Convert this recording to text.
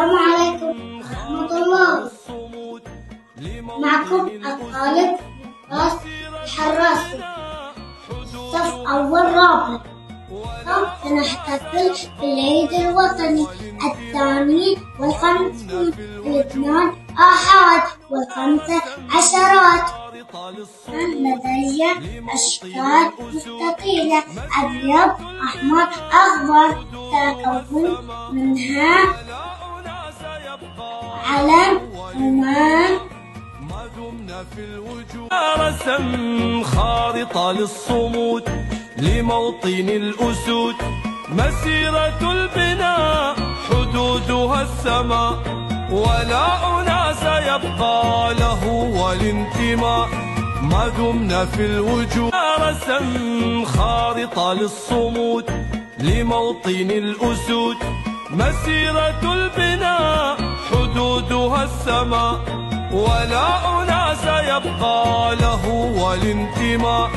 السلام عليكم ورحمة الله. معكم الطالب راس الحراسي صف أول رابع. سنحتفل بالعيد الوطني الثاني والخمسين الاثنان آحاد والخمسة عشرات. لدي أشكال مستطيلة أبيض أحمر أخضر، سأكون منها علم عمان. رسم خارطة للصمود لموطن الأسود، مسيرة البناء حدودها السماء، ولا أناس يبقى له والانتماء ما دمنا في الوجود. رسم خارطة للصمود لموطن الأسود، مسيرة البناء حدودها السماء، ولا أناس يبقى له والانتماء